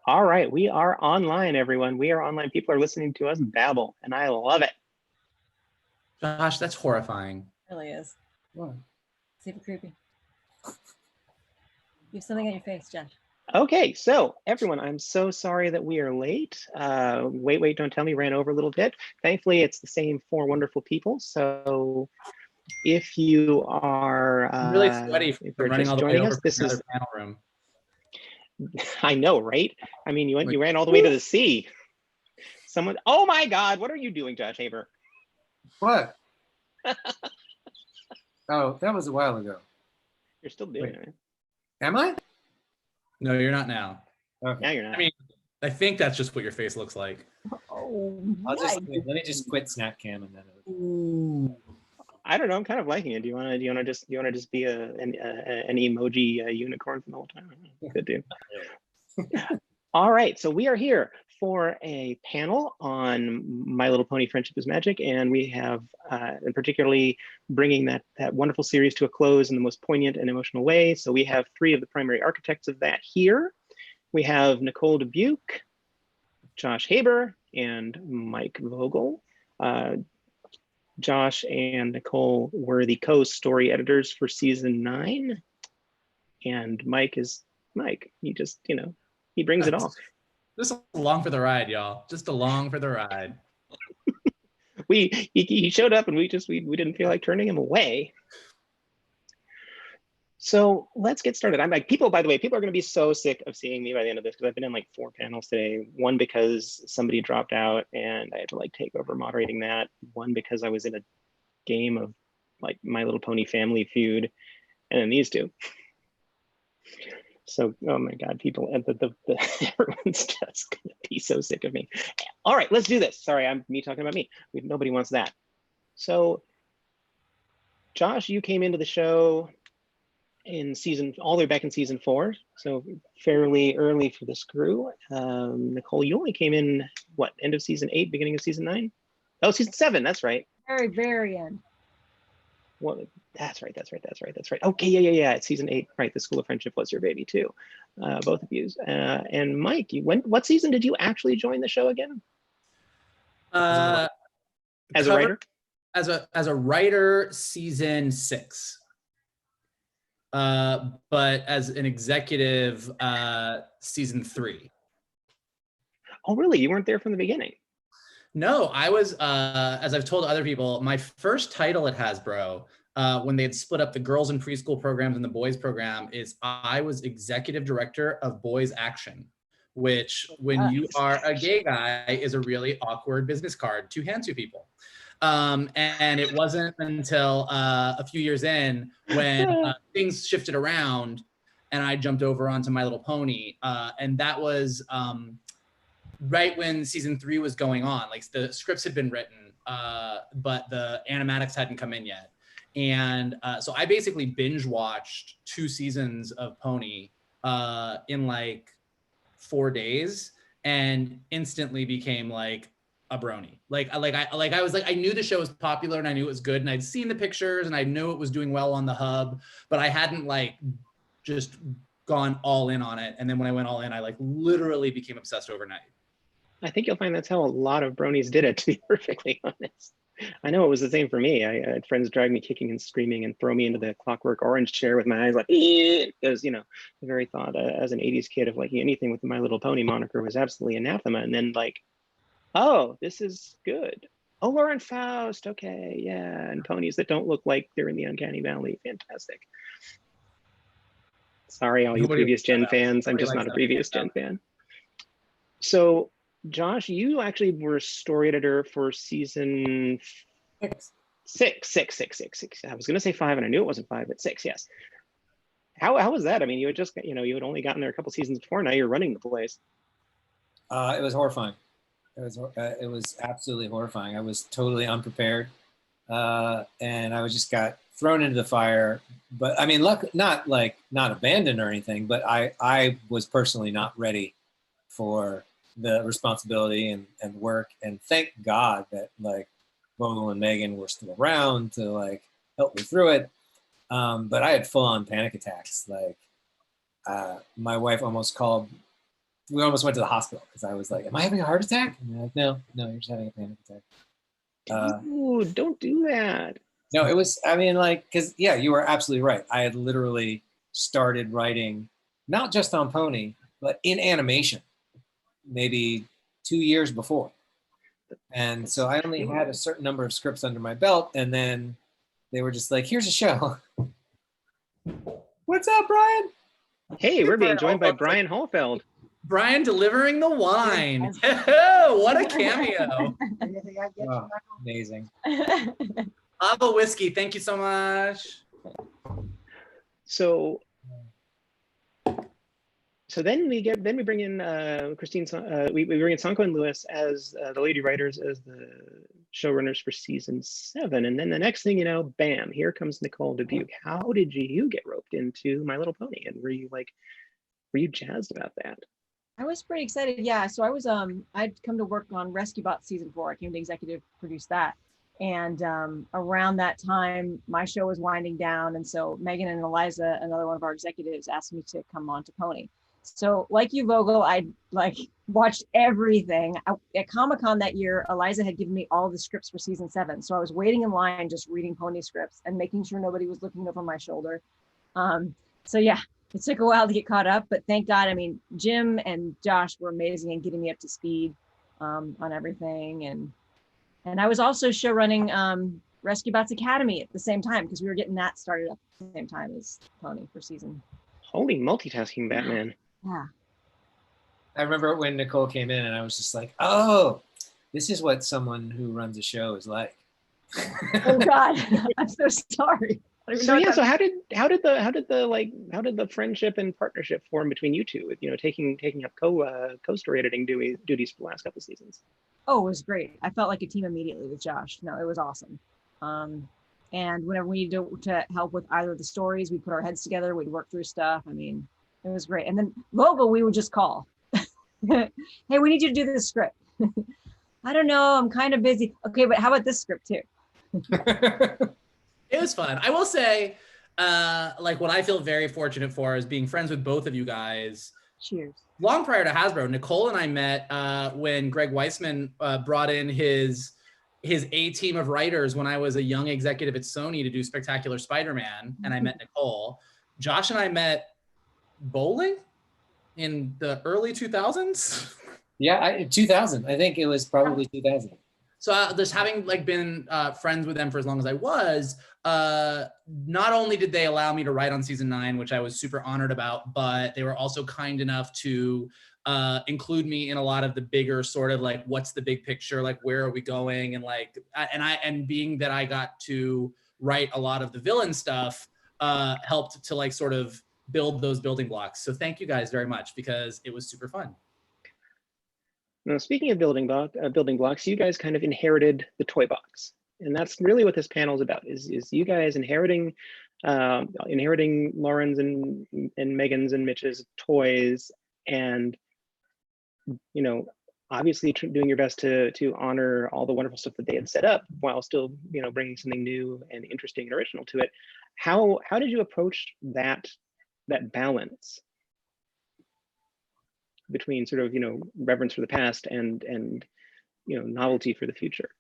All right, we are online, everyone. We are online. People are listening to us babble, and I love it. Josh, that's horrifying. It really is. What? Super creepy. You have something on your face, Josh. Okay, so everyone, I'm so sorry that we are late. Wait, don't tell me, ran over a little bit. Thankfully, it's the same four wonderful people. So if you are I'm really sweaty from running all the way over us, this is panel room. I know, right? I mean, you ran all the way to the sea. Someone, oh my God, what are you doing, Josh Haber? What? Oh, that was a while ago. You're still doing it. Am I? No, you're not now. Okay. Now you're not. I mean, I think that's just what your face looks like. Oh, Let me just quit Snapcam and then. Ooh. I don't know. I'm kind of liking it. Do you want to just be an emoji unicorn from the whole time? Good dude. All right, so we are here for a panel on My Little Pony: Friendship is Magic, and we have, and particularly bringing that wonderful series to a close in the most poignant and emotional way. So we have three of the primary architects of that here. We have Nicole Dubuc, Josh Haber, and Mike Vogel. Josh and Nicole were the co-story editors for season 9, and Mike is Mike. He just, he brings it off. Just along for the ride, y'all. Just along for the ride. He showed up and we didn't feel like turning him away. So let's get started. I'm like, by the way, people are going to be so sick of seeing me by the end of this because I've been in like 4 panels today. One because somebody dropped out and I had to like take over moderating that. One because I was in a game of like My Little Pony Family Feud, and then these two. So, oh my God, people, everyone's just gonna be so sick of me. All right, let's do this. Sorry, I'm me talking about me. Nobody wants that. So, Josh, you came into the show all the way back in season 4, so fairly early for this crew. Nicole, you only came in what, end of season 8, beginning of season 9? Oh, season 7. That's right. Very end. Well, that's right. Okay, yeah. It's season 8, right? The School of Friendship was your baby too, both of you. And Mike, what season did you actually join the show again? As a writer? As a writer, season 6. But as an executive, season 3. Oh, really? You weren't there from the beginning? No, I was, as I've told other people, my first title at Hasbro, when they had split up the girls and preschool programs and the boys program, is I was executive director of Boys Action, which when you are a gay guy is a really awkward business card to hand to people. And it wasn't until a few years in when things shifted around and I jumped over onto My Little Pony. And that was right when season 3 was going on. Like the scripts had been written, but the animatics hadn't come in yet. And so I basically binge watched 2 seasons of Pony in like 4 days and instantly became like a brony. I knew the show was popular and I knew it was good and I'd seen the pictures and I knew it was doing well on the hub, but I hadn't like just gone all in on it. And then when I went all in, I like literally became obsessed overnight. I think you'll find that's how a lot of bronies did it, to be perfectly honest. I know it was the same for me. I had friends drag me kicking and screaming and throw me into the Clockwork Orange chair with my eyes like, because, the very thought as an 80s kid of like anything with the My Little Pony moniker was absolutely anathema. And then like, oh, this is good. Oh, Lauren Faust, okay, yeah. And ponies that don't look like they're in the Uncanny Valley, fantastic. Sorry, all you previous gen fans. I'm just not a previous gen fan. So, Josh, you actually were story editor for season 6. I was going to say 5, and I knew it wasn't 5, but 6, yes. How was that? I mean, you had just, you had only gotten there a couple seasons before. Now you're running the place. It was horrifying. It was absolutely horrifying. I was totally unprepared, and I just got thrown into the fire. But I mean, not abandoned or anything. But I was personally not ready for the responsibility and work, and thank God that like Vogel and Megan were still around to like help me through it. But I had full-on panic attacks. Like my wife almost called we almost went to the hospital because I was like, am I having a heart attack? And they're like, no, you're just having a panic attack. Ooh, don't do that. No, it was, I mean, like, because, yeah, you were absolutely right. I had literally started writing, not just on Pony, but in animation, maybe 2 years before. And so I only had a certain number of scripts under my belt, and then they were just like, here's a show. What's up, Brian? Hey, we're being joined by Brian Hallfeld. Brian delivering the wine. What a cameo. Oh, amazing. Ava Whiskey, thank you so much. So then we bring in Christine. We bring in Sanko and Lewis as the lady writers, as the showrunners for season 7, and then the next thing you know, bam! Here comes Nicole Dubuc. How did you get roped into My Little Pony, and were you jazzed about that? I was pretty excited. Yeah. So I was, I'd come to work on Rescue Bot season 4. I came to executive produce that. And around that time, my show was winding down. And so Megan and Eliza, another one of our executives, asked me to come on to Pony. So like you, Vogel, I watched everything. At Comic-Con that year, Eliza had given me all the scripts for season 7. So I was waiting in line, just reading Pony scripts and making sure nobody was looking over my shoulder. So yeah, it took a while to get caught up, but thank God. I mean, Jim and Josh were amazing in getting me up to speed on everything. And I was also show running Rescue Bots Academy at the same time, because we were getting that started up at the same time as Pony for season. Holy multitasking, Batman. Yeah. I remember when Nicole came in and I was just like, oh, this is what someone who runs a show is like. Oh God, I'm so sorry. So yeah, so how did the friendship and partnership form between you two, with taking up co-story editing duties for the last couple of seasons? Oh, it was great. I felt like a team immediately with Josh. No, it was awesome. And whenever we needed to help with either of the stories, we put our heads together, we'd work through stuff. I mean, it was great. And then Vogel, we would just call. Hey, we need you to do this script. I don't know, I'm kind of busy. Okay, but how about this script too? It was fun. I will say, what I feel very fortunate for is being friends with both of you guys. Cheers. Long prior to Hasbro, Nicole and I met when Greg Weisman brought in his A team of writers when I was a young executive at Sony to do Spectacular Spider-Man, and I met Nicole. Josh and I met bowling in the early 2000s. Yeah, 2000. I think it was probably 2000. So just having been friends with them for as long as I was, not only did they allow me to write on season 9, which I was super honored about, but they were also kind enough to include me in a lot of the bigger sort of what's the big picture, where are we going, and being that I got to write a lot of the villain stuff helped to sort of build those building blocks. So thank you guys very much, because it was super fun. Now, speaking of building blocks, you guys kind of inherited the toy box, and that's really what this panel is about. Is you guys inheriting Lauren's and Megan's and Mitch's toys, and obviously doing your best to honor all the wonderful stuff that they had set up, while still bringing something new and interesting and original to it. How did you approach that balance between sort of reverence for the past and novelty for the future?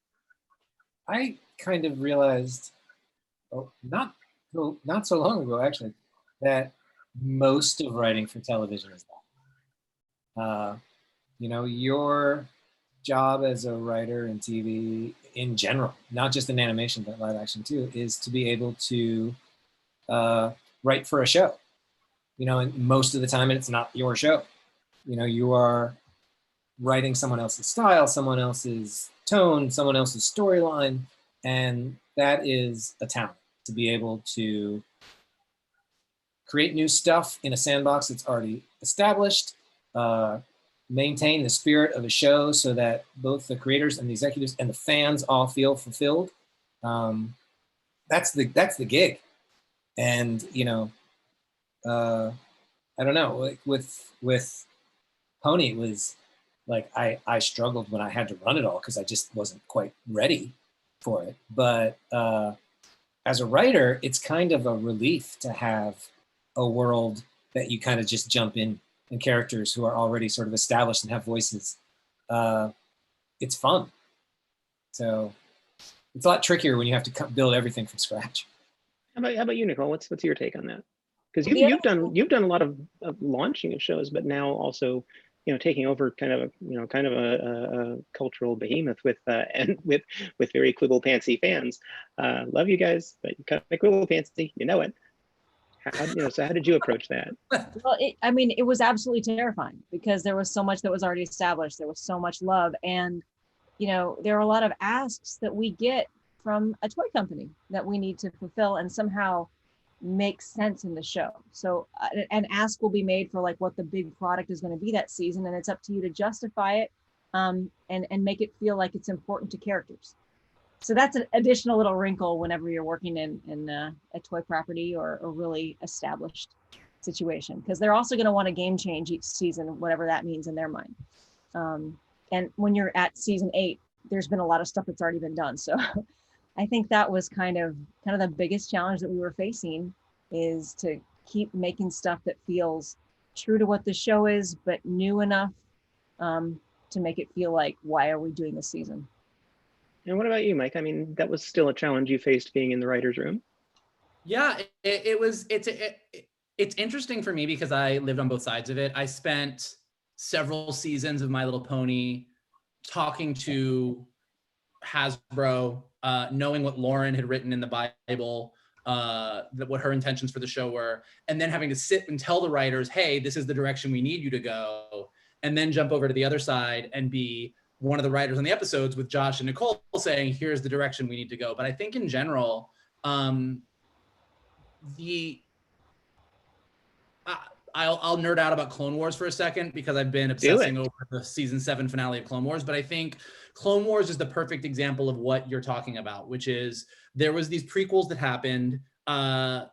I kind of realized, not so long ago actually, that most of writing for television is that. Your job as a writer in TV in general, not just in animation but live action too, is to be able to write for a show. And most of the time it's not your show. You are writing someone else's style, someone else's tone, someone else's storyline, and that is a talent, to be able to create new stuff in a sandbox that's already established, maintain the spirit of a show so that both the creators and the executives and the fans all feel fulfilled. That's the gig. And I don't know, with Pony, it was I struggled when I had to run it all because I just wasn't quite ready for it. But as a writer, it's kind of a relief to have a world that you kind of just jump in and characters who are already sort of established and have voices, it's fun. So it's a lot trickier when you have to build everything from scratch. How about you, Nicole? What's your take on that? Because The you've done a lot of launching of shows, but now also, you know, taking over kind of a cultural behemoth with very quibble pantsy fans. Love you guys, but you kind of quibble pantsy, you know it. So how did you approach that? Well, it was absolutely terrifying because there was so much that was already established. There was so much love, and there are a lot of asks that we get from a toy company that we need to fulfill and somehow make sense in the show. So an ask will be made for like what the big product is going to be that season, and it's up to you to justify it and make it feel like it's important to characters. So that's an additional little wrinkle whenever you're working in a toy property or a really established situation, because they're also going to want a game change each season, whatever that means in their mind. And when you're at season 8, there's been a lot of stuff that's already been done. So I think that was kind of the biggest challenge that we were facing, is to keep making stuff that feels true to what the show is, but new enough to make it feel like, why are we doing this season? And what about you, Mike? I mean, that was still a challenge you faced being in the writer's room. Yeah, it's interesting for me because I lived on both sides of it. I spent several seasons of My Little Pony talking to Hasbro, knowing what Lauren had written in the Bible, what her intentions for the show were, and then having to sit and tell the writers, hey, this is the direction we need you to go, and then jump over to the other side and be one of the writers on the episodes with Josh and Nicole saying, here's the direction we need to go. But I think in general, I'll nerd out about Clone Wars for a second because I've been obsessing over the season 7 finale of Clone Wars. But I think Clone Wars is the perfect example of what you're talking about, which is there was these prequels that happened.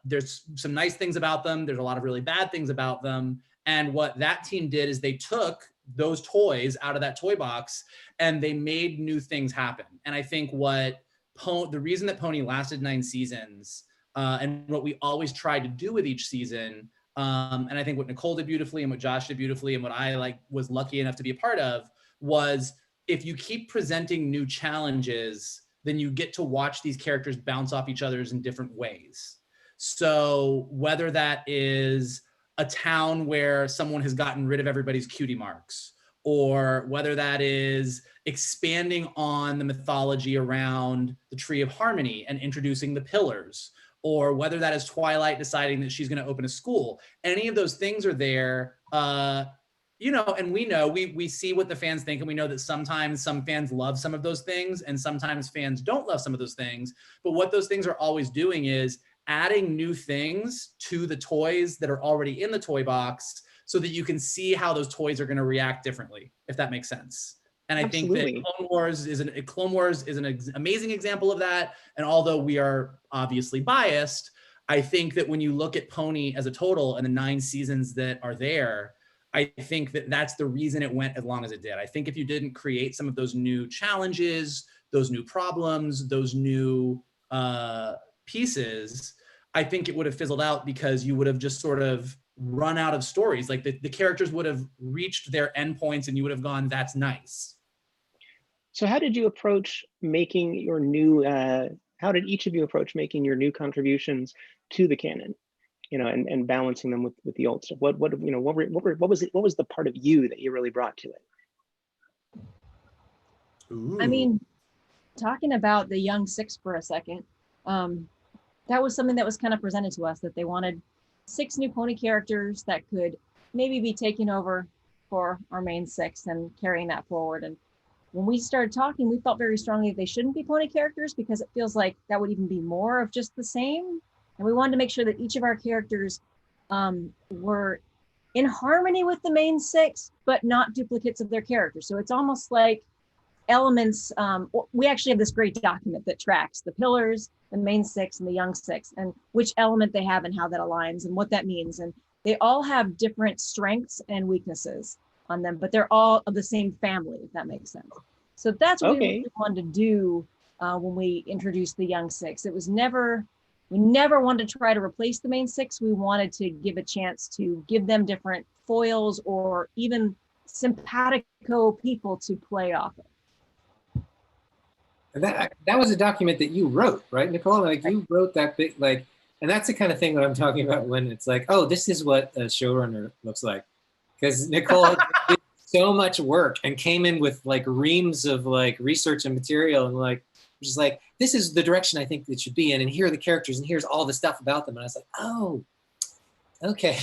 There's some nice things about them. There's a lot of really bad things about them. And what that team did is they took those toys out of that toy box and they made new things happen. And I think the reason that Pony lasted 9 seasons and what we always tried to do with each season, and I think what Nicole did beautifully and what Josh did beautifully and what I was lucky enough to be a part of, was if you keep presenting new challenges, then you get to watch these characters bounce off each other's in different ways. So whether that is a town where someone has gotten rid of everybody's cutie marks, or whether that is expanding on the mythology around the Tree of Harmony and introducing the pillars, or whether that is Twilight deciding that she's going to open a school. Any of those things are there, and we see what the fans think, and we know that sometimes some fans love some of those things and sometimes fans don't love some of those things. But what those things are always doing is adding new things to the toys that are already in the toy box so that you can see how those toys are going to react differently, if that makes sense. And I think that Clone Wars is an amazing example of that. And although we are obviously biased, I think that when you look at Pony as a total and the 9 seasons that are there, I think that that's the reason it went as long as it did. I think if you didn't create some of those new challenges, those new problems, those new pieces, I think it would have fizzled out because you would have just sort of run out of stories. Like the characters would have reached their endpoints and you would have gone, that's nice. So how did you approach making your new, how did each of you approach making your new contributions to the canon, and balancing them with the old stuff? What was the part of you that you really brought to it? Ooh. I mean, talking about the young 6 for a second, that was something that was kind of presented to us, that they wanted 6 new pony characters that could maybe be taking over for our main 6 and carrying that forward. And when we started talking, we felt very strongly that they shouldn't be pony characters because it feels like that would even be more of just the same. And we wanted to make sure that each of our characters were in harmony with the main 6, but not duplicates of their characters. So it's almost like elements. We actually have this great document that tracks the pillars, the main 6 and the young 6, and which element they have and how that aligns and what that means. And they all have different strengths and weaknesses on them, but they're all of the same family, if that makes sense. So that's what we really wanted to do when we introduced the young 6. It was never we never wanted to try to replace the main six. We wanted to give a chance to give them different foils or even simpatico people to play off of. And that was a document that you wrote, right, Nicole? Like you wrote that big, like, and that's the kind of thing that I'm talking about when it's like, oh, this is what a showrunner looks like. Because Nicole did so much work and came in with like reams of like research and material and like, just like, this is the direction I think it should be in, and here are the characters, and here's all the stuff about them. And I was like, oh, okay.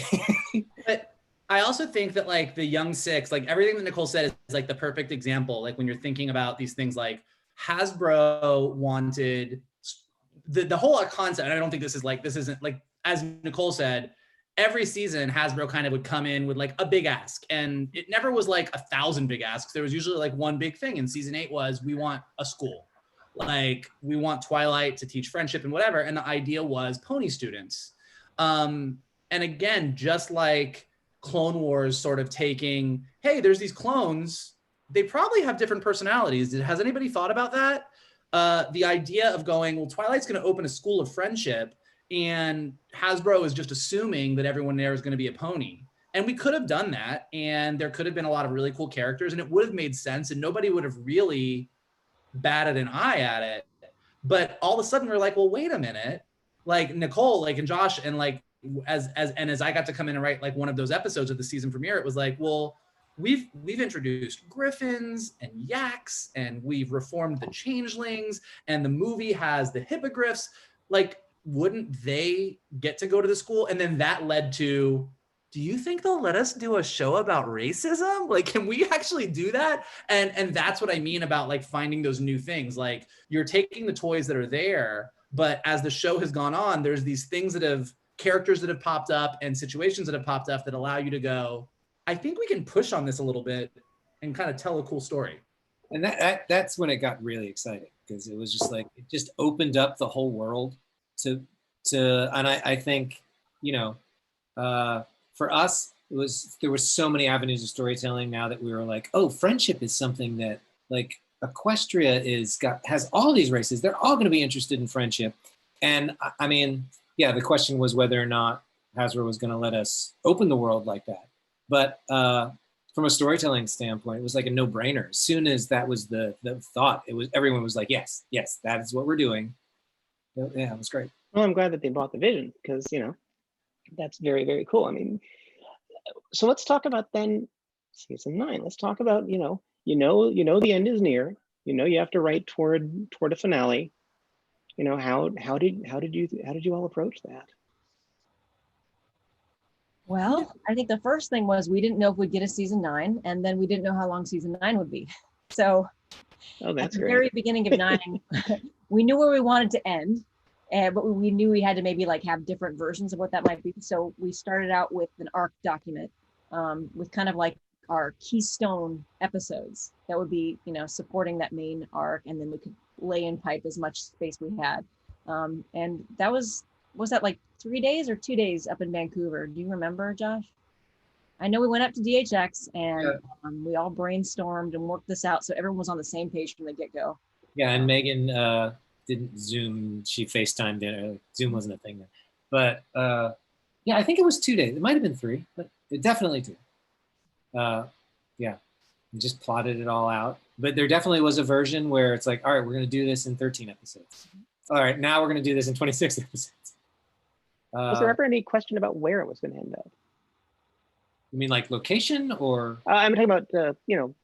But I also think that like the young six, like everything that Nicole said is like the perfect example. Like when you're thinking about these things, like Hasbro wanted the whole concept, and I don't think this isn't like, as Nicole said, every season Hasbro kind of would come in with like a big ask, and it never was like 1,000 big asks. There was usually like one big thing. And season 8 was, we want a school. Like we want Twilight to teach friendship and whatever. And the idea was pony students. And again, just like Clone Wars sort of taking, hey, there's these clones, they probably have different personalities. Has anybody thought about that? The idea of going, well, Twilight's going to open a school of friendship, and Hasbro is just assuming that everyone there is going to be a pony. And we could have done that, and there could have been a lot of really cool characters, and it would have made sense, and nobody would have really batted an eye at it. But all of a sudden we're like, well, wait a minute. Like Nicole, like, and Josh, and like as I got to come in and write like one of those episodes of the season premiere, it was like, well, we've introduced griffins and yaks, and we've reformed the changelings, and the movie has the hippogriffs. Like, wouldn't they get to go to the school? And then that led to, do you think they'll let us do a show about racism? Like, can we actually do that? And that's what I mean about like finding those new things. Like, you're taking the toys that are there, but as the show has gone on, there's these things characters that have popped up and situations that have popped up that allow you to go, I think we can push on this a little bit and kind of tell a cool story. And that's when it got really exciting, because it was just like, it just opened up the whole world to and I think, you know, for us, there were so many avenues of storytelling now that we were like, oh, friendship is something that, like, Equestria has all these races. They're all going to be interested in friendship. And I mean, yeah, the question was whether or not Hasbro was going to let us open the world like that. But from a storytelling standpoint, it was like a no-brainer. As soon as that was the thought, everyone was like, yes, that is what we're doing. Yeah, it was great. Well, I'm glad that they bought the vision, because, you know, that's very, very cool. I mean, so let's talk about then season 9. Let's talk about, you know, the end is near. You know, you have to write toward a finale. You know, how did you all approach that? Well, I think the first thing was we didn't know if we'd get a season 9, and then we didn't know how long season 9 would be. So Oh, that's at the great. very beginning of 9, we knew where we wanted to end. But we knew we had to maybe like have different versions of what that might be. So we started out with an arc document with kind of like our keystone episodes that would be, you know, supporting that main arc, and then we could lay in pipe as much space we had. And that was that like 3 days or 2 days up in Vancouver? Do you remember, Josh? I know we went up to DHX and we all brainstormed and worked this out, so everyone was on the same page from the get-go. Yeah, and Megan didn't Zoom, she FaceTimed in. Zoom wasn't a thing then. But yeah, I think it was 2 days. It might have been 3, but definitely 2. Yeah, we just plotted it all out. But there definitely was a version where it's like, all right, we're going to do this in 13 episodes. All right, now we're going to do this in 26 episodes. Was there ever any question about where it was going to end up? You mean like location, or? I'm talking about, you know,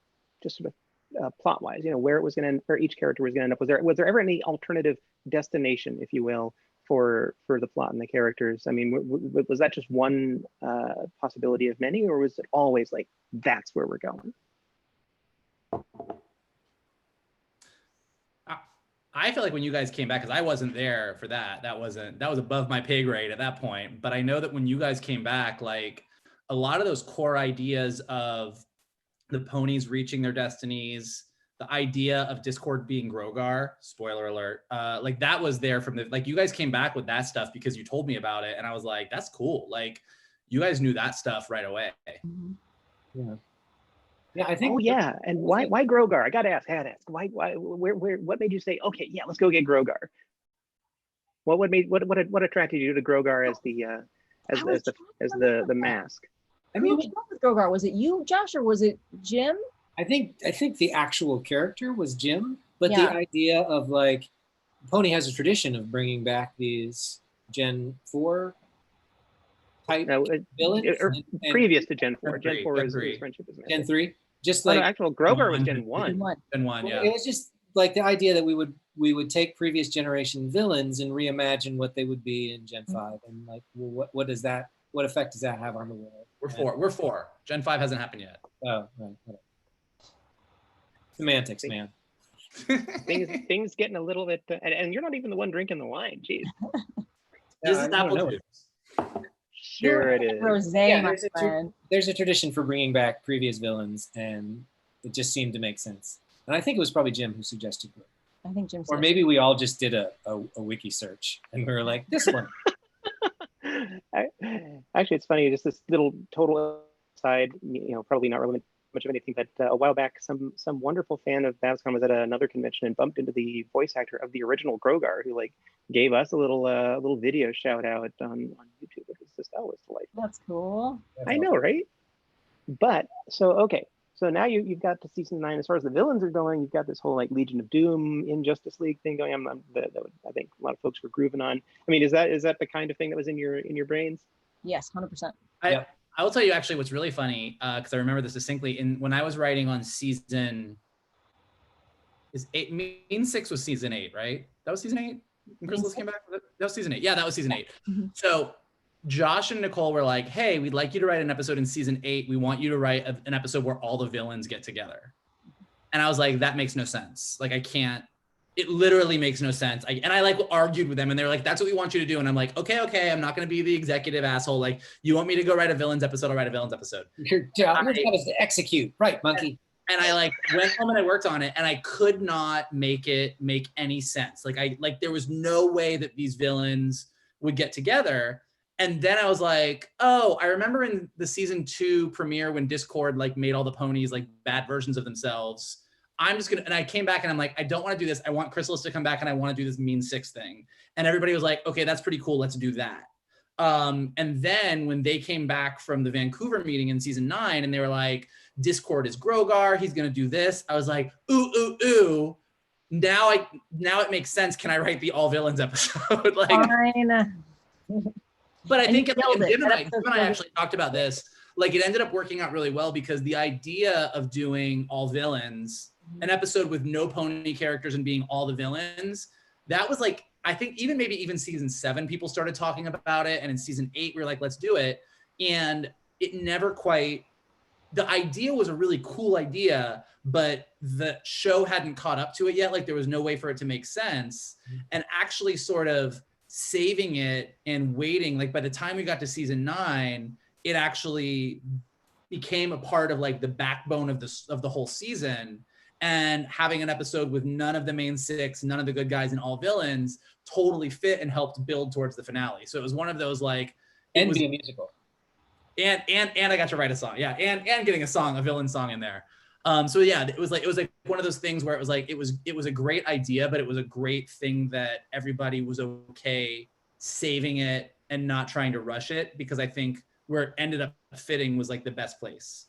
just sort of plot-wise, you know, where it was going to end, where each character was going to end up. Was there ever any alternative destination, if you will, for the plot and the characters? I mean, was that just one possibility of many, or was it always like, that's where we're going? I feel like when you guys came back, because I wasn't there for that, that was above my pay grade at that point. But I know that when you guys came back, like a lot of those core ideas of the ponies reaching their destinies, the idea of Discord being Grogar, spoiler alert, like that was there from like you guys came back with that stuff because you told me about it, and I was like, that's cool. Like you guys knew that stuff right away. Mm-hmm. Yeah. Yeah, I think. Oh yeah, and why Grogar? I had to ask. Why? Where? What made you say, okay, yeah, let's go get Grogar? what attracted you to Grogar as the mask? I mean, Who came up with Grogar? Was it you, Josh, or was it Jim? I think the actual character was Jim, but Yeah. the idea of like Pony has a tradition of bringing back these Gen 4 type villains. And Previous to Gen 4. Gen Gen 4 is three. Friendship is Gen Magic. 3, just Oh, like no, actual Grogar was Gen 1. Gen 1, yeah. it was just like the idea that we would take previous generation villains and reimagine what they would be in Gen 5, and like, well, what effect does that have on the world? We're 4. Gen 5 hasn't happened yet. Oh, right. Semantics, man. things getting a little bit, and you're not even the one drinking the wine. Jeez. This I is don't apple know. juice. Sure it is. Rosé, Yeah, my friend. there's a tradition for bringing back previous villains, and it just seemed to make sense. And I think it was probably Jim who suggested it. I think Jim. Or said maybe we all just did a wiki search and we were like, this one. Actually, it's funny. Just this little total aside. Probably not relevant much of anything, but a while back, some wonderful fan of BABSCon was at another convention and bumped into the voice actor of the original Grogar, who like gave us a little video shout out on YouTube. It was just, that was delightful. That's cool. I know, right? But so now you've got to season 9. As far as the villains are going, you've got this whole like Legion of Doom in Justice League thing going on. I think a lot of folks were grooving on. I mean, is that the kind of thing that was in your brains? Yes, 100%. I will tell you actually what's really funny, because I remember this distinctly. When I was writing on season, Mean 6 was season 8, right? That was season 8? When Chrysalis came back? That was season 8. Yeah, that was season 8. Mm-hmm. So Josh and Nicole were like, hey, we'd like you to write an episode in season 8. We want you to write an episode where all the villains get together. And I was like, that makes no sense. Like, I can't. It literally makes no sense. I like argued with them, and they're like, that's what we want you to do. And I'm like, okay, I'm not going to be the executive asshole. Like, you want me to go write a villains episode? I'll write a villains episode. Your job is to execute. Right, monkey. And I like went home and I worked on it, and I could not make it make any sense. Like there was no way that these villains would get together. And then I was like, oh, I remember in the season 2 premiere when Discord like made all the ponies like bad versions of themselves. And I came back and I'm like, I don't want to do this. I want Chrysalis to come back and I want to do this Mean 6 thing. And everybody was like, okay, that's pretty cool. Let's do that. And then when they came back from the Vancouver meeting in season 9 and they were like, Discord is Grogar, he's going to do this. I was like, ooh. Now it makes sense. Can I write the all villains episode? Like, fine. But I think Jim and I That's actually talked about this. Like, it ended up working out really well because the idea of doing all villains, an episode with no pony characters and being all the villains, that was like, I think even season 7, people started talking about it. And in season 8, we were like, let's do it. And it never quite, the idea was a really cool idea, but the show hadn't caught up to it yet. Like, there was no way for it to make sense. And actually sort of saving it and waiting, like by the time we got to season 9, it actually became a part of like the backbone of the whole season. And having an episode with none of the main 6, none of the good guys, and all villains totally fit and helped build towards the finale. So it was one of those like, and be a musical. And I got to write a song, yeah, and getting a villain song in there. So yeah, it was like one of those things where it was like it was a great idea, but it was a great thing that everybody was okay saving it and not trying to rush it, because I think where it ended up fitting was like the best place.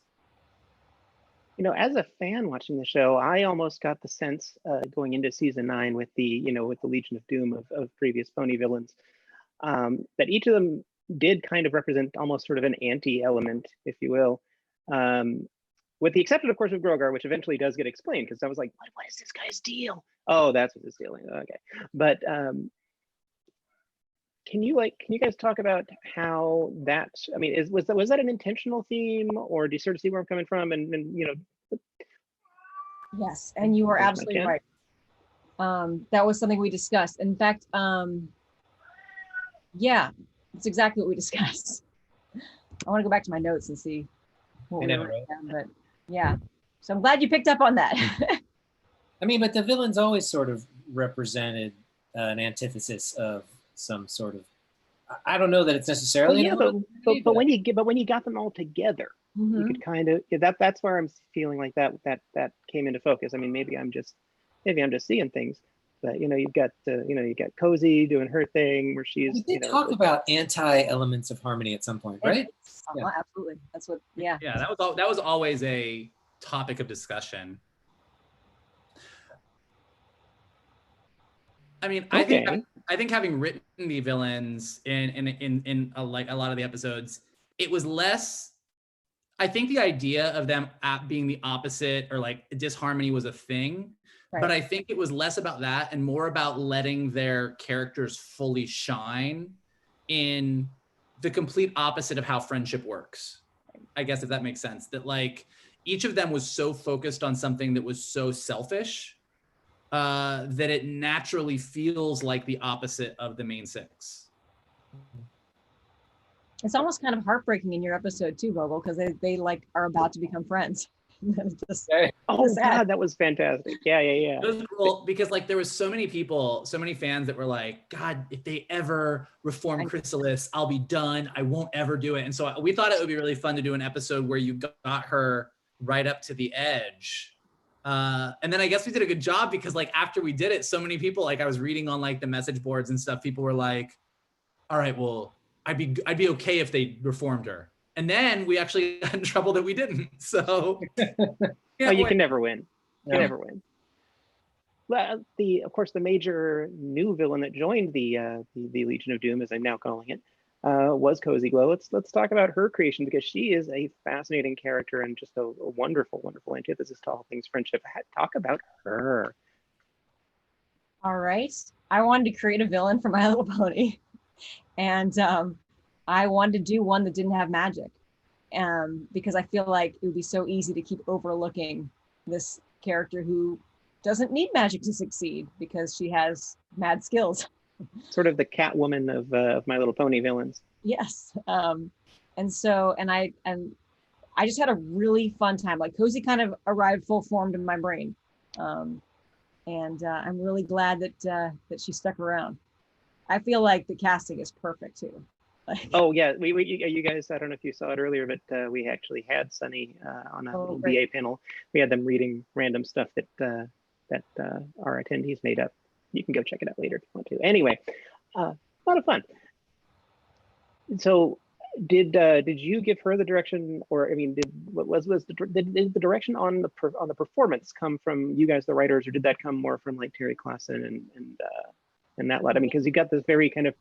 As a fan watching the show, I almost got the sense going into season 9 with the Legion of Doom of previous pony villains, that each of them did kind of represent almost sort of an anti-element, if you will, with the exception, of course, of Grogar, which eventually does get explained, because I was like, what is this guy's deal? Oh, that's what his deal is. Okay, but can you guys talk about how that? I mean, was that an intentional theme, or do you sort of see where I'm coming from? And Yes, and you were absolutely right. That was something we discussed. In fact, yeah, it's exactly what we discussed. I want to go back to my notes and see what we wrote down, but yeah. So I'm glad you picked up on that. I mean, but the villains always sort of represented an antithesis of some sort of. I don't know that it's necessarily. But when you got them all together, you could kind of that's where I'm feeling like that came into focus. I mean, maybe I'm just seeing things. But you've got Cozy doing her thing where she's. We did talk about anti-elements of harmony at some point, right? Yeah. Absolutely. That's what. Yeah. Yeah, that was always a topic of discussion. I mean, Okay. I think having written the villains in a lot of the episodes, it was less. I think the idea of them being the opposite or like disharmony was a thing, right. But I think it was less about that and more about letting their characters fully shine in the complete opposite of how friendship works. I guess if that makes sense, that like each of them was so focused on something that was so selfish that it naturally feels like the opposite of the main six. It's almost kind of heartbreaking in your episode too, Vogel, because they like are about to become friends. God, that was fantastic. Yeah. It was cool because like there was so many fans that were like, God, if they ever reform Chrysalis, I'll be done. I won't ever do it. And so we thought it would be really fun to do an episode where you got her right up to the edge. And then I guess we did a good job because like after we did it, so many people, like I was reading on like the message boards and stuff, people were like, all right, well, I'd be okay if they reformed her. And then we actually got in trouble that we didn't. So you can never win. You can never win. Well, of course, the major new villain that joined the Legion of Doom, as I'm now calling it, was Cozy Glow. Let's talk about her creation because she is a fascinating character and just a wonderful, wonderful antithesis to all things friendship. Talk about her. All right. I wanted to create a villain for My Little Pony. And I wanted to do one that didn't have magic because I feel like it would be so easy to keep overlooking this character who doesn't need magic to succeed because she has mad skills. Sort of the Catwoman of My Little Pony villains. Yes. And I just had a really fun time. Like Cozy kind of arrived full formed in my brain. And I'm really glad that she stuck around. I feel like the casting is perfect too. Oh yeah, you guys, I don't know if you saw it earlier, but we actually had Sunny on a little BA panel. We had them reading random stuff that our attendees made up. You can go check it out later if you want to. Anyway, a lot of fun. So, did you give her the direction, or I mean, did the direction on the performance come from you guys, the writers, or did that come more from like Terry Claassen and that lot? I mean, because you got this very kind of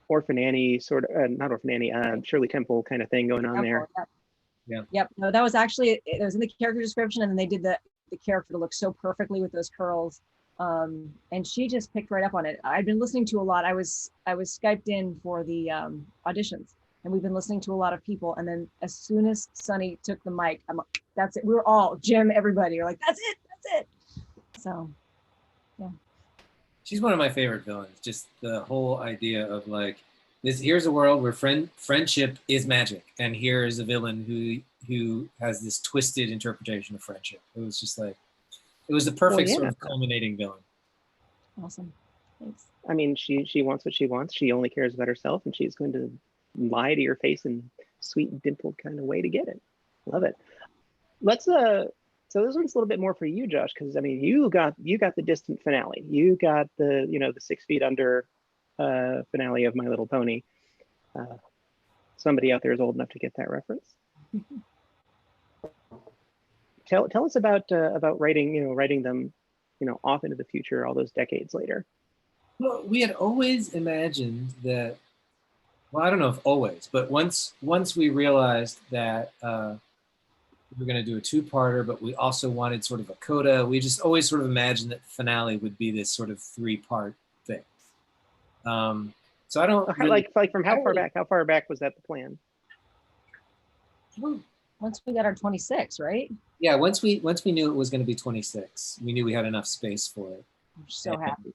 Orphan Annie sort of, not Orphan Annie, Shirley Temple kind of thing going on there. Yep. Yeah. Yep. No, that was actually, it was in the character description, and then they did the character to look so perfectly with those curls. And she just picked right up on it. I've been listening to a lot. I was Skyped in for the auditions, and we've been listening to a lot of people. And then as soon as Sunny took the mic, I'm like, that's it. We were all, Jim, everybody are like, that's it. So, yeah. She's one of my favorite villains. Just the whole idea of like, here's a world where friendship is magic, and here is a villain who has this twisted interpretation of friendship. It was just like, it was the perfect sort of culminating villain. Awesome, thanks. I mean, she wants what she wants. She only cares about herself, and she's going to lie to your face in sweet, dimpled kind of way to get it. Love it. Let's So this one's a little bit more for you, Josh, because I mean, you got the distant finale. You got the the 6 feet under finale of My Little Pony. Somebody out there is old enough to get that reference. Tell us about writing them, off into the future, all those decades later. Well, we had always imagined that. Well, I don't know if always, but once we realized that. We were going to do a 2-parter, but we also wanted sort of a coda. We just always sort of imagined that the finale would be this sort of 3-part thing. So I don't really, like from how far back was that the plan? Once we got our 26, right? Yeah, once we knew it was going to be 26, we knew we had enough space for it. I'm so happy.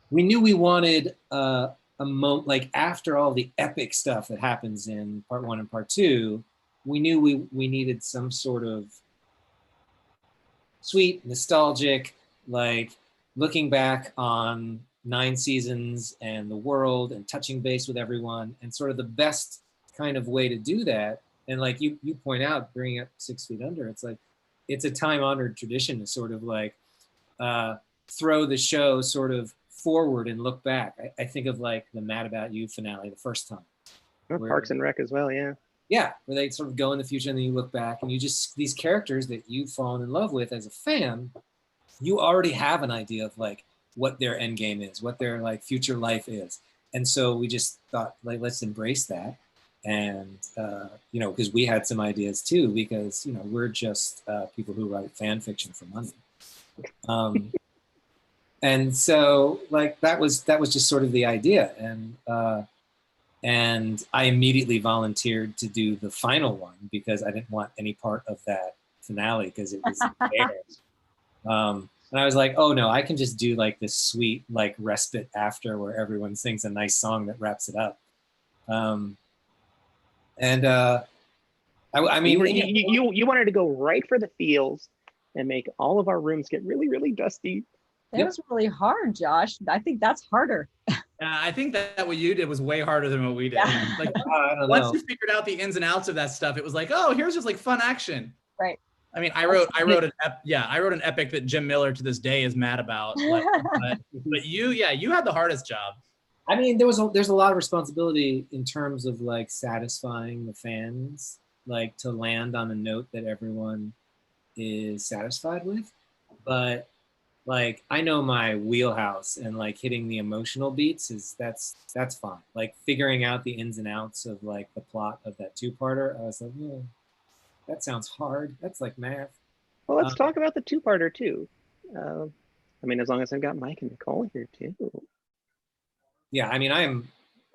We knew we wanted a moment, like after all the epic stuff that happens in part 1 and part 2, we knew we needed some sort of sweet, nostalgic, like looking back on 9 seasons and the world and touching base with everyone, and sort of the best kind of way to do that. And like you point out, bringing up 6 feet under, it's like, it's a time-honored tradition to sort of like throw the show sort of forward and look back, I think of like the Mad About You finale the first time. Parks and Rec as well, yeah. Yeah, where they sort of go in the future and then you look back and you just, these characters that you've fallen in love with as a fan, you already have an idea of like what their end game is, what their like future life is. And so we just thought, like, let's embrace that. And, you know, because we had some ideas too, because, you know, we're just people who write fan fiction for money. And so like, that was just sort of the idea. And I immediately volunteered to do the final one because I didn't want any part of that finale because it was embarrassed. And I was like, oh no, I can just do like this sweet like respite after where everyone sings a nice song that wraps it up. I mean, you wanted to go right for the feels and make all of our rooms get really, really dusty. That was really hard, Josh. I think that's harder. I think that what you did was way harder than what we did. Yeah. Like I don't once know. you figured out the ins and outs of that stuff, it was like, oh, here's just like fun action. Right. I mean, I wrote an epic that Jim Miller to this day is mad about. But you had the hardest job. I mean, there's a lot of responsibility in terms of like satisfying the fans, like to land on a note that everyone is satisfied with. But like, I know my wheelhouse, and like hitting the emotional beats that's fine. Like figuring out the ins and outs of like the plot of that two-parter, I was like, oh, that sounds hard. That's like math. Well, let's talk about the two-parter too. I mean, as long as I've got Mike and Nicole here too. Yeah, I mean,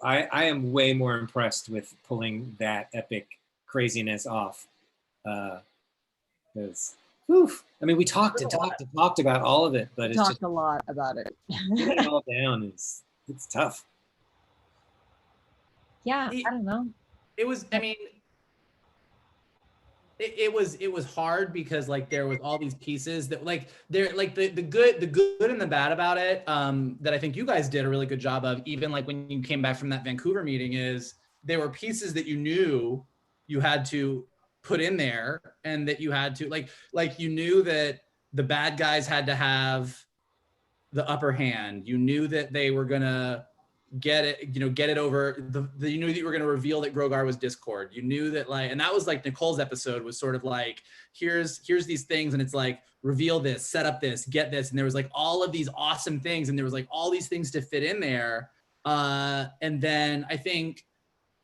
I am way more impressed with pulling that epic craziness off. Because, I mean, we talked about all of it, but it's talked just a lot about it. getting it all down it's tough. Yeah, I don't know. It was, I mean, it was hard because like there was all these pieces that like there like the good and the bad about it that I think you guys did a really good job of, even like when you came back from that Vancouver meeting, is there were pieces that you knew you had to put in there and that you had to like you knew that the bad guys had to have the upper hand. You knew that they were gonna get it over you knew that you were going to reveal that Grogar was Discord. You knew that, like, and that was like Nicole's episode was sort of like, here's these things, and it's like, reveal this, set up this, get this, and there was like all of these awesome things, and there was like all these things to fit in there. And then I think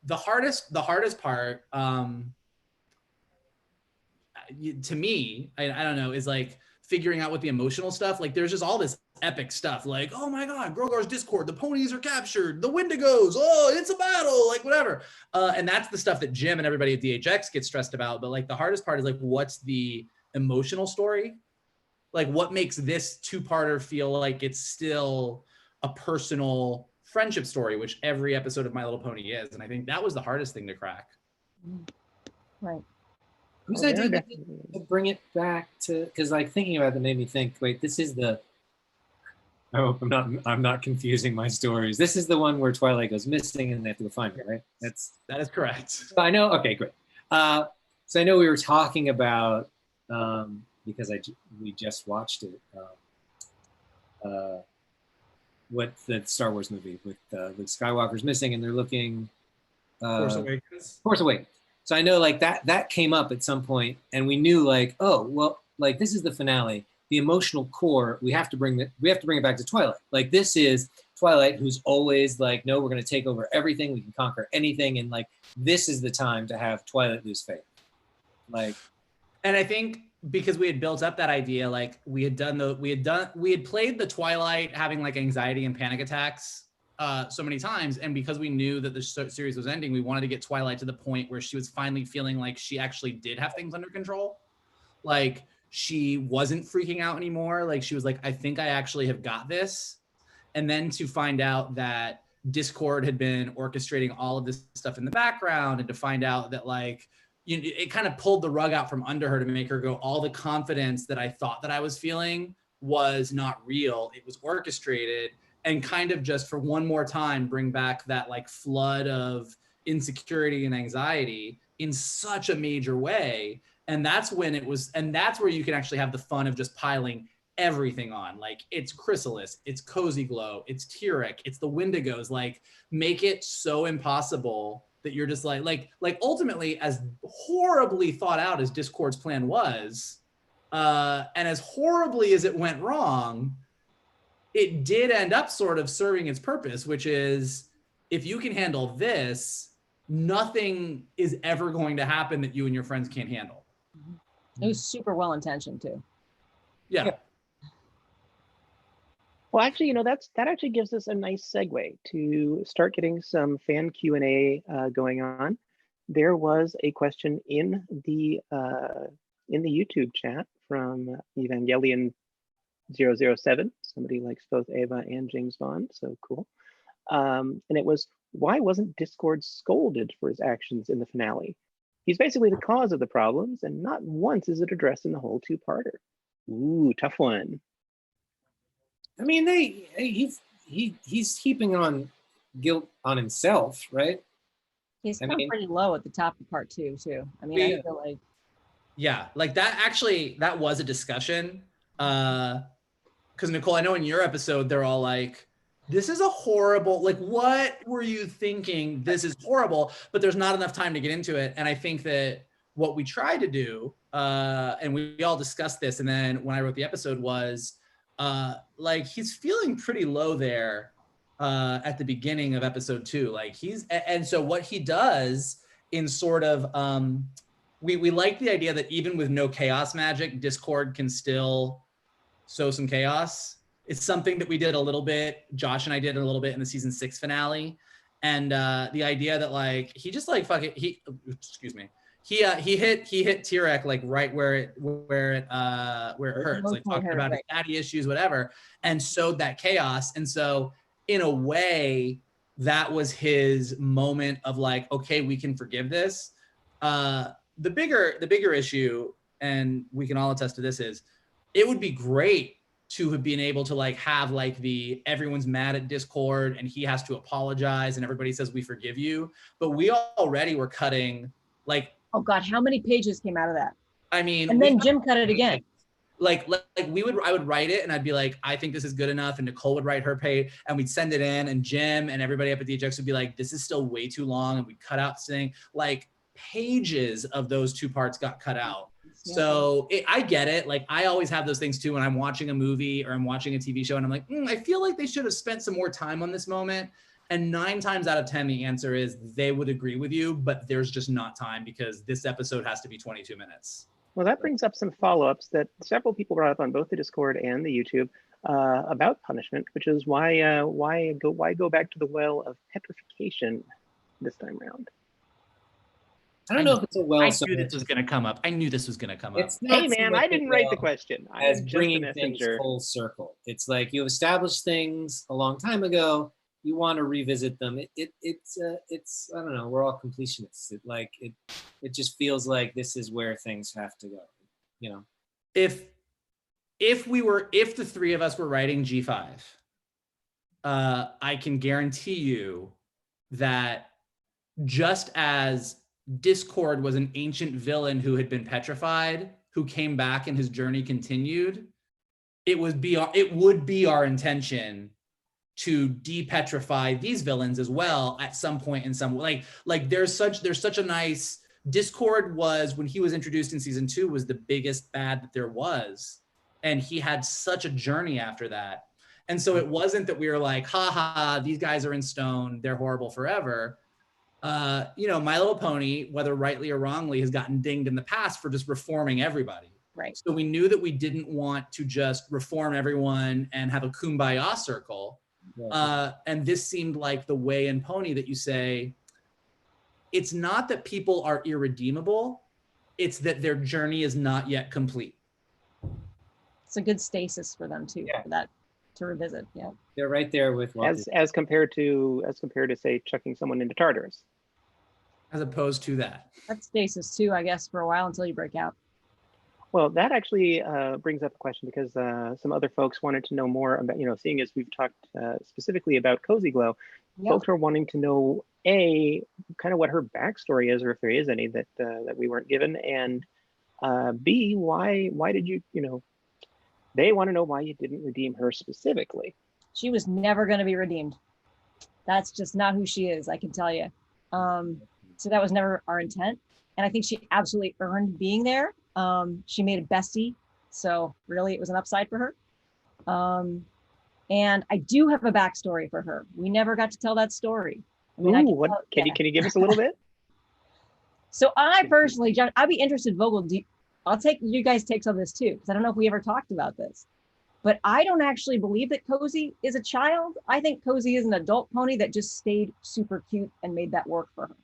the hardest part to me, I don't know, is like figuring out what the emotional stuff, like there's just all this epic stuff, like, oh my God, Grogar's Discord, the ponies are captured, the Wendigos, oh, it's a battle, like whatever. And that's the stuff that Jim and everybody at DHX gets stressed about. But like the hardest part is like, what's the emotional story? Like what makes this two-parter feel like it's still a personal friendship story, which every episode of My Little Pony is. And I think that was the hardest thing to crack. Right. Whose idea to bring it back to, because like thinking about it made me think, wait, this is the, I hope I'm not confusing my stories. This is the one where Twilight goes missing and they have to go find her, right? That is correct. So I know, okay, great. So I know we were talking about, because we just watched it, what the Star Wars movie with Luke Skywalker's missing and they're looking, Force Awakens. Force Awakens. So I know like that came up at some point and we knew like, oh, well, like this is the finale. The emotional core, we have to bring it back to Twilight. Like this is Twilight who's always like, no, we're going to take over everything. We can conquer anything. And like, this is the time to have Twilight lose faith. Like, and I think because we had built up that idea, like we had played the Twilight having like anxiety and panic attacks so many times, and because we knew that the series was ending, we wanted to get Twilight to the point where she was finally feeling like she actually did have things under control, like she wasn't freaking out anymore, like she was like, I think I actually have got this. And then to find out that Discord had been orchestrating all of this stuff in the background, and to find out that like, you know, it kind of pulled the rug out from under her to make her go, all the confidence that I thought that I was feeling was not real, it was orchestrated. And kind of just for one more time, bring back that like flood of insecurity and anxiety in such a major way. And that's when it was, and that's where you can actually have the fun of just piling everything on. Like it's Chrysalis, it's Cozy Glow, it's Tyrek, it's the Wendigos. Like make it so impossible that you're just like ultimately, as horribly thought out as Discord's plan was, and as horribly as it went wrong, it did end up sort of serving its purpose, which is if you can handle this, nothing is ever going to happen that you and your friends can't handle. It was super well intentioned too. Yeah. Well, actually, that actually gives us a nice segue to start getting some fan Q&A going on. There was a question in the YouTube chat from Evangelion 007. Somebody likes both Ava and James Bond, so cool. And it was, why wasn't Discord scolded for his actions in the finale? He's basically the cause of the problems, and not once is it addressed in the whole two-parter. Ooh, tough one. I mean, he's heaping on guilt on himself, right? He's come pretty low at the top of part 2 too. I mean, I feel like. Yeah, like that was a discussion. Because Nicole, I know in your episode, they're all like, this is a horrible, like, what were you thinking? This is horrible, but there's not enough time to get into it. And I think that what we tried to do, and we all discussed this, and then when I wrote the episode was, like, he's feeling pretty low there at the beginning of episode 2. Like and so what he does in sort of, we like the idea that even with no chaos magic, Discord can still sow some chaos. It's something that we did a little bit, Josh and I did a little bit in the season 6 finale. And the idea that like, he just like, fuck it, he hit Tyrek like right where it hurts, like talking about his daddy issues, whatever, and sowed that chaos. And so in a way, that was his moment of like, okay, we can forgive this. The bigger issue, and we can all attest to this, is it would be great to have been able to like have like everyone's mad at Discord and he has to apologize and everybody says we forgive you, but we already were cutting like, oh God, how many pages came out of that? I mean, and then Jim cut it again. Like I would write it and I'd be like, I think this is good enough, and Nicole would write her page and we'd send it in, and Jim and everybody up at DHX would be like, this is still way too long, and we'd cut out saying like pages of those 2 parts got cut out. Yeah. So I get it. Like I always have those things too when I'm watching a movie or I'm watching a TV show and I'm like, I feel like they should have spent some more time on this moment. And 9 times out of 10, the answer is they would agree with you, but there's just not time because this episode has to be 22 minutes. Well, that brings up some follow-ups that several people brought up on both the Discord and the YouTube about punishment, which is why go back to the well of petrification this time around. I don't know if it's a well. I knew this was going to come up. I knew this was going to come up. Hey man, I didn't write the question. As bringing things full circle. It's like you established things a long time ago. You want to revisit them. It's I don't know. We're all completionists. It just feels like this is where things have to go. You know, if the 3 of us were writing G5, I can guarantee you that just as Discord was an ancient villain who had been petrified, who came back and his journey continued, it would be our intention to depetrify these villains as well at some point in some way. Like there's such a nice, Discord was, when he was introduced in season 2, was the biggest bad that there was. And he had such a journey after that. And so it wasn't that we were like, haha, these guys are in stone, they're horrible forever. My Little Pony, whether rightly or wrongly, has gotten dinged in the past for just reforming everybody. Right. So we knew that we didn't want to just reform everyone and have a kumbaya circle. Yeah. And this seemed like the way in Pony that you say, it's not that people are irredeemable, it's that their journey is not yet complete. It's a good stasis for them too, for that to revisit. Yeah. They're right there with as compared to say chucking someone into Tartarus. As opposed to that. That's stasis too, I guess, for a while until you break out. Well, that actually brings up a question because some other folks wanted to know more about, seeing as we've talked specifically about Cozy Glow, folks are wanting to know, A, kind of what her backstory is, or if there is any that we weren't given, and B, why did you, They want to know why you didn't redeem her specifically. She was never going to be redeemed. That's just not who she is, I can tell you. So that was never our intent. And I think she absolutely earned being there. She made a bestie. So really it was an upside for her. And I do have a backstory for her. We never got to tell that story. I mean, can you give us a little bit? So I personally, John, I'd be interested, Vogel, I'll take you guys' takes on this too, because I don't know if we ever talked about this. But I don't actually believe that Cozy is a child. I think Cozy is an adult pony that just stayed super cute and made that work for her.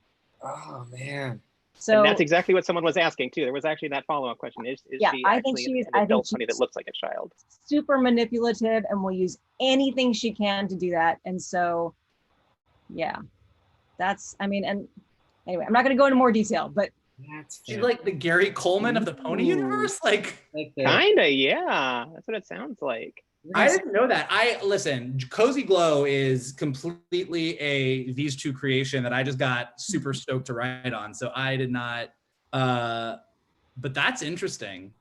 Oh man. So and that's exactly what someone was asking too. There was actually that follow-up question. Is yeah, she I think actually she's an adult pony that looks like a child? Super manipulative and will use anything she can to do that. And so, yeah, that's, I mean, and anyway, I'm not going to go into more detail, but she's like the Gary Coleman of the pony universe. Like kinda, yeah. That's what it sounds like. I didn't know that. Listen, Cozy Glow is completely a these two creation that I just got super stoked to write on. So I did not, but that's interesting.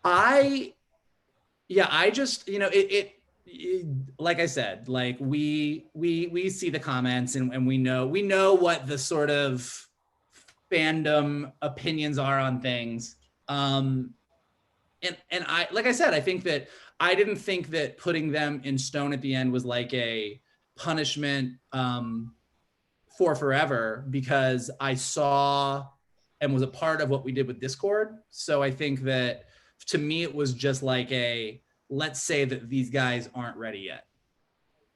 I just, you know, it like I said, like we see the comments and we know what the sort of fandom opinions are on things. And I, like I said, I think that I didn't think that putting them in stone at the end was like a punishment for forever, because I saw and was a part of what we did with Discord. So I think that to me, it was just like let's say that these guys aren't ready yet.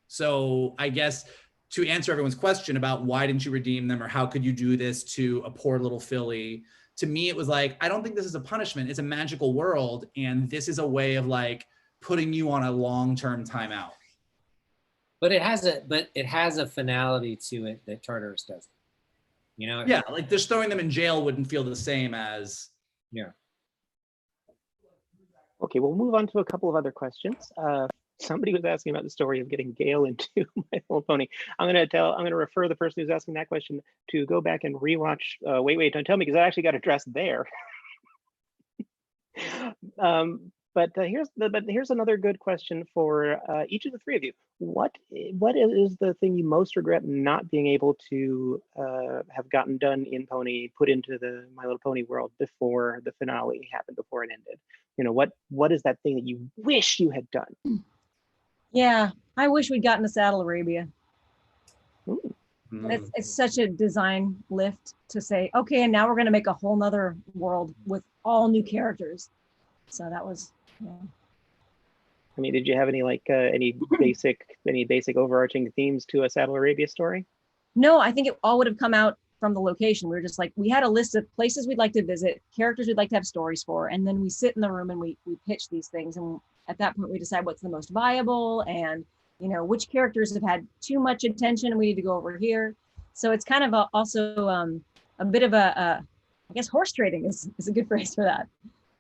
So I guess to answer everyone's question about why didn't you redeem them or how could you do this to a poor little filly, to me, it was like, I don't think this is a punishment. It's a magical world. And this is a way of like putting you on a long-term timeout. But it has a finality to it that Tartarus doesn't. You know? Yeah, like just throwing them in jail wouldn't feel the same as. Yeah. Okay, we'll move on to a couple of other questions. Somebody was asking about the story of getting Gale into My Little Pony. I'm gonna refer the person who's asking that question to go back and rewatch. Wait, don't tell me, because I actually got addressed there. But here's another good question for each of the three of you. What is the thing you most regret not being able to have gotten done in Pony, put into the My Little Pony world before the finale happened, before it ended? You know, what is that thing that you wish you had done? yeah, I wish we'd gotten to Saddle Arabia. Mm. It's such a design lift to say, okay, and now we're going to make a whole nother world with all new characters. So that was, yeah. I mean, did you have any any basic overarching themes to a Saddle Arabia story? No, I think it all would have come out from the location. We were just like, we had a list of places we'd like to visit, characters we'd like to have stories for, and then we sit in the room and we pitch these things. And at that point, we decide what's the most viable and, you know, which characters have had too much attention and we need to go over here. So it's kind of also a bit of I guess horse trading is a good phrase for that.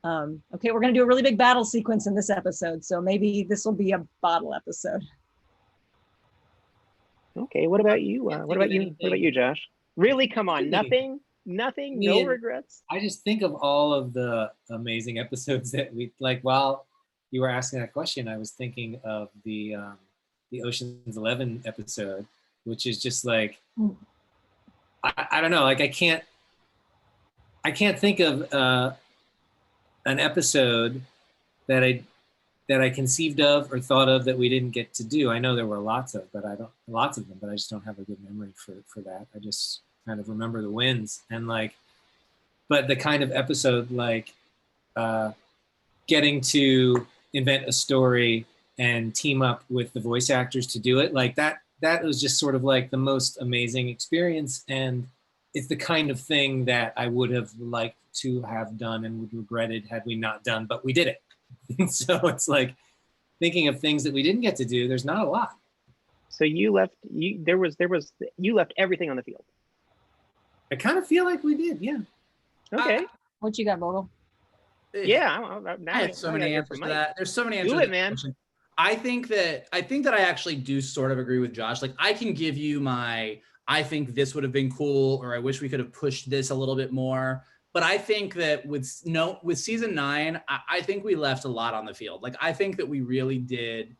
Okay, we're going to do a really big battle sequence in this episode, so maybe this will be a bottle episode. Okay, what about you? What about you, Josh? Really, come on, nothing, no regrets. I just think of all of the amazing episodes that we like. While you were asking that question, I was thinking of the Ocean's 11 episode, which is just like, I don't know, like I can't think of an episode that I conceived of or thought of that we didn't get to do. I know there were lots of them, but I just don't have a good memory for that. I just kind of remember the wins and like, but the kind of episode like getting to invent a story and team up with the voice actors to do it, like that was just sort of like the most amazing experience. And it's the kind of thing that I would have liked to have done and would regretted had we not done, but we did it. And so it's like thinking of things that we didn't get to do. There's not a lot. So you left everything on the field. I kind of feel like we did, yeah. Okay. What you got, Vogel? Yeah, I have so many answers to that. There's so many answers. Do it, man. I think that I actually do sort of agree with Josh. Like I can give you I think this would have been cool, or I wish we could have pushed this a little bit more. But I think that with season 9, I think we left a lot on the field. Like, I think that we really did,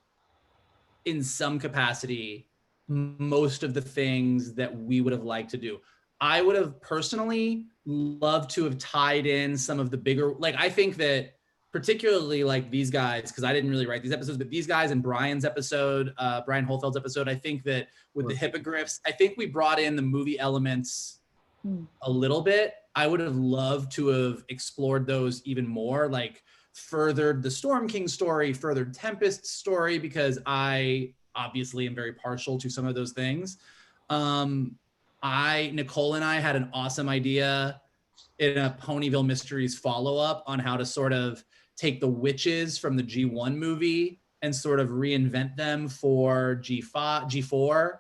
in some capacity, most of the things that we would have liked to do. I would have personally loved to have tied in some of the bigger, like, I think that particularly like these guys, because I didn't really write these episodes, but these guys and Brian's episode, Brian Holfeld's episode, I think that with the hippogriffs, I think we brought in the movie elements a little bit. I would have loved to have explored those even more, like furthered the Storm King story, furthered Tempest's story, because I obviously am very partial to some of those things. Nicole and I had an awesome idea in a Ponyville Mysteries follow-up on how to sort of take the witches from the G1 movie and sort of reinvent them for G4,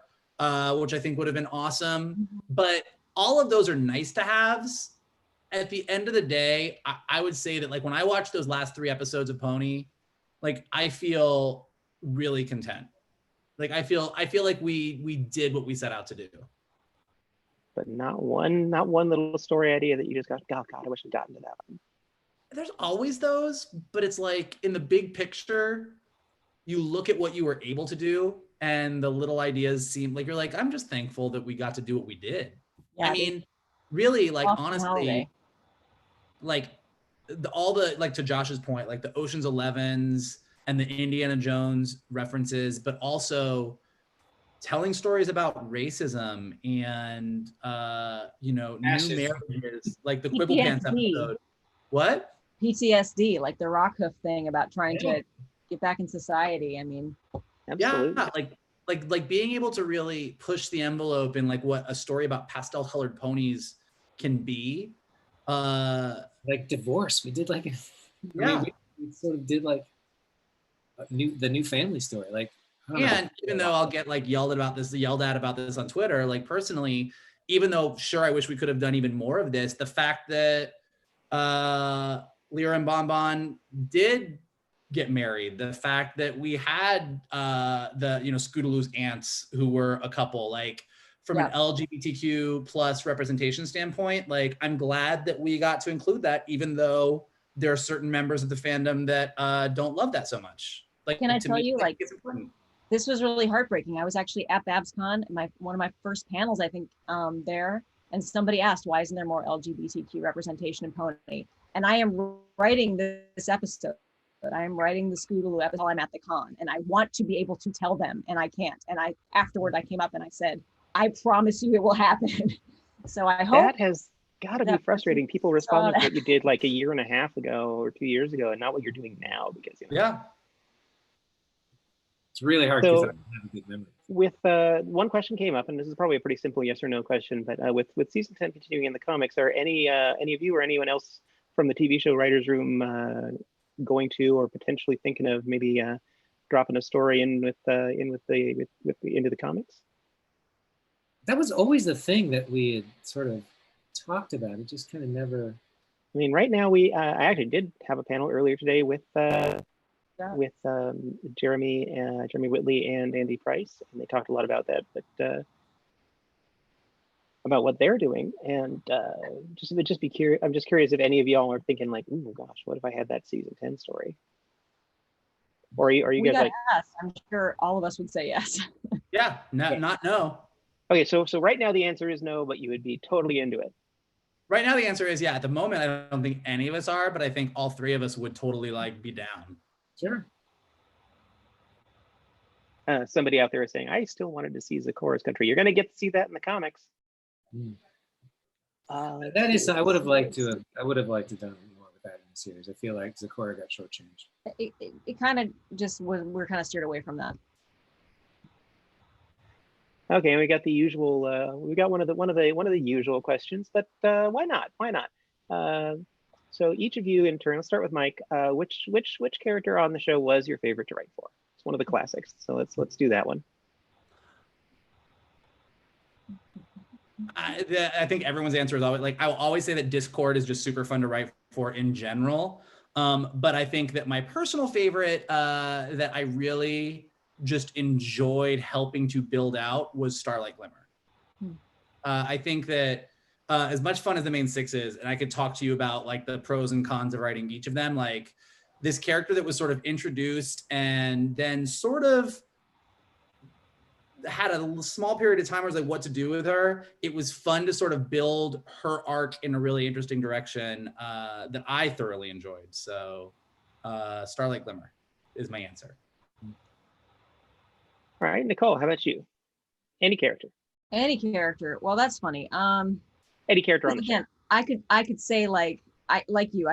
which I think would have been awesome. But all of those are nice to haves. At the end of the day, I would say that, like, when I watch those last 3 episodes of Pony, like, I feel really content. Like, I feel like we did what we set out to do. But not one little story idea that you just got, oh God, I wish I'd gotten to that one. There's always those, but it's like, in the big picture, you look at what you were able to do, and the little ideas seem like, you're like, I'm just thankful that we got to do what we did. Yeah, I mean, really, like, honestly, like, all the, like, to Josh's point, like the Ocean's 11s and the Indiana Jones references, but also telling stories about racism and, you know, new marriages, like the Quibble Pants episode. What? PTSD, like the rock hoof thing about trying to get back in society. I mean, absolutely. Yeah, like being able to really push the envelope in, like, what a story about pastel colored ponies can be. Like divorce, we did like, we sort of did like the new family story. Like, and even though I'll get like yelled at about this on Twitter, like, personally, even though sure I wish we could have done even more of this, the fact that Lyra and Bonbon did get married, the fact that we had the, you know, Scootaloo's aunts who were a couple, like, from an LGBTQ plus representation standpoint, like, I'm glad that we got to include that, even though there are certain members of the fandom that don't love that so much. Like, can I tell you, like, it's important. This was really heartbreaking. I was actually at BABSCon, one of my first panels, I think, there, and somebody asked, why isn't there more LGBTQ representation in Pony? And I am writing this episode, but I am writing the Scootaloo episode while I'm at the con, and I want to be able to tell them, and I can't. And afterward, I came up and I said, I promise you it will happen. So I hope that has got to be frustrating. People responding to what you did like a year and a half ago or 2 years ago, and not what you're doing now, because, you know. It's really hard because I don't have a good memory. With one question came up, and this is probably a pretty simple yes or no question, but with season 10 continuing in the comics, are any of you or anyone else from the TV show writers' room going to, or potentially thinking of, maybe dropping a story into the comics? That was always the thing that we had sort of talked about. It just kind of never. I mean, right now I actually did have a panel earlier today with Jeremy Whitley and Andy Price, and they talked a lot about that, but about what they're doing, and I'm just curious if any of y'all are thinking like, oh gosh, what if I had that season 10 story? Or are you guys like? Yes, I'm sure all of us would say yes. Yeah, not no. Okay, so right now the answer is no, but you would be totally into it. Right now the answer is yeah. At the moment, I don't think any of us are, but I think all 3 of us would totally like be down. Sure. Somebody out there is saying, I still wanted to see Zikora's country. You're going to get to see that in the comics. That is, I would have liked to done more with that in the series. I feel like Zikora got shortchanged. It kind of just we're kind of steered away from that. Okay, and we got the usual. We got one of the usual questions, but why not? Why not? So each of you in turn. Let's start with Mike. Which character on the show was your favorite to write for? It's one of the classics. So let's do that one. I think everyone's answer is always like, I will always say that Discord is just super fun to write for in general. But I think that my personal favorite that I really just enjoyed helping to build out was Starlight Glimmer. I think that as much fun as the main six is, and I could talk to you about like the pros and cons of writing each of them, like this character that was sort of introduced and then sort of had a small period of time where I was like, what to do with her. It was fun to sort of build her arc in a really interesting direction that I thoroughly enjoyed. So Starlight Glimmer is my answer. All right, Nicole, how about you? Any character. Any character. Well, that's funny. Any character on the Again, I could say like I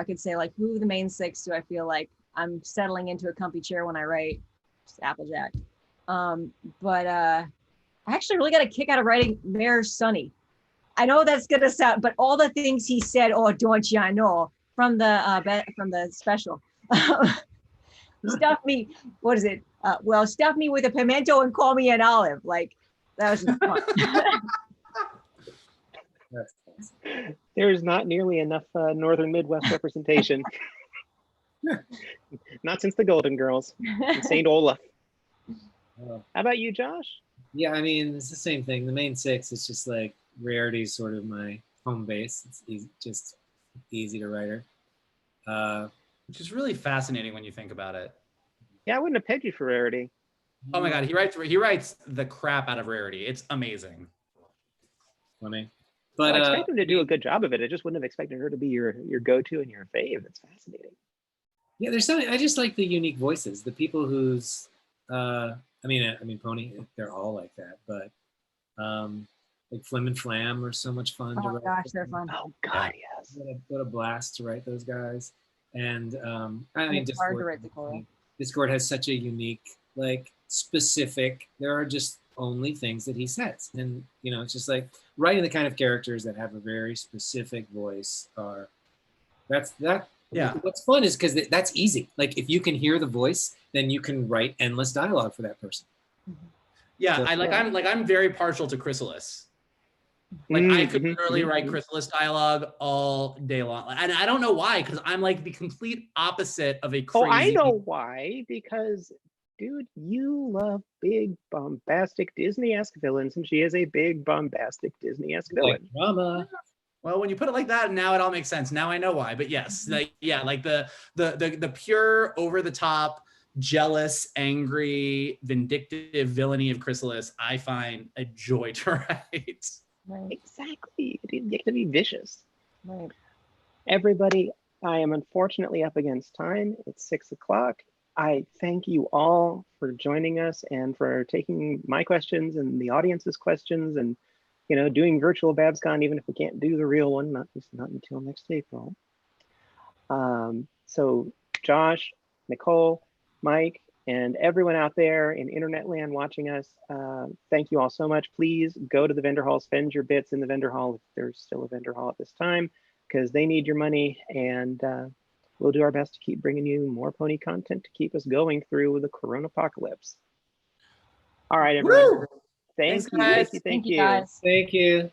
could say like who the main six do I feel like I'm settling into a comfy chair when I write, just Applejack. But I actually really got a kick out of writing Mayor Sonny. I know that's gonna sound, but all the things he said, oh, don't you know, from the special. Stuff me, what is it? Well, stuff me with a pimento and call me an olive. Like, that was just fun. There's not nearly enough Northern Midwest representation. Not since the Golden Girls and St. Olaf. How about you, Josh? Yeah, I mean, it's the same thing. The main six, it's just like Rarity is sort of my home base. It's easy, just easy to write her. Which is really fascinating when you think about it. Yeah, I wouldn't have pegged you for Rarity. Oh my God, he writes the crap out of Rarity. It's amazing. Funny. But But I expect him to do a good job of it. I just wouldn't have expected her to be your go-to and your fave. That's fascinating. yeah, there's something. I just like the unique voices, the people whose. I mean, Pony. They're all like that, but like Flim and Flam are so much fun to Oh write. gosh, they're fun. Oh God, yes. What a blast to write those guys. And I mean, It's hard to write Dakota. Discord has such a unique, like specific. There are just only things that he says, and you know, it's just like writing the kind of characters that have a very specific voice. Yeah. What's fun is because that's easy. Like if you can hear the voice, then you can write endless dialogue for that person. Yeah, So, I'm very partial to Chrysalis. Like I could literally write Chrysalis dialogue all day long, and I don't know why, because I'm like the complete opposite of a crazy. Oh, I know why. Because, dude, you love big bombastic Disney-esque villains, and she is a big bombastic Disney-esque villain. like drama. Well, when you put it like that, now it all makes sense. Now I know why. But yes, like the pure, over the top, jealous, angry, vindictive villainy of Chrysalis, I find a joy to write. Right. Exactly. You get to be vicious. Right. Everybody, I am unfortunately up against time. It's 6 o'clock. I thank you all for joining us and for taking my questions and the audience's questions, and doing virtual BABSCon, even if we can't do the real one, not until next April. So Josh, Nicole, Mike, and everyone out there in internet land watching us, thank you all so much. Please go to the vendor hall, spend your bits in the vendor hall if there's still a vendor hall at this time, because they need your money, and we'll do our best to keep bringing you more pony content to keep us going through the Corona apocalypse. All right, everyone. Woo! Thank you. Thank you, guys. Thank you.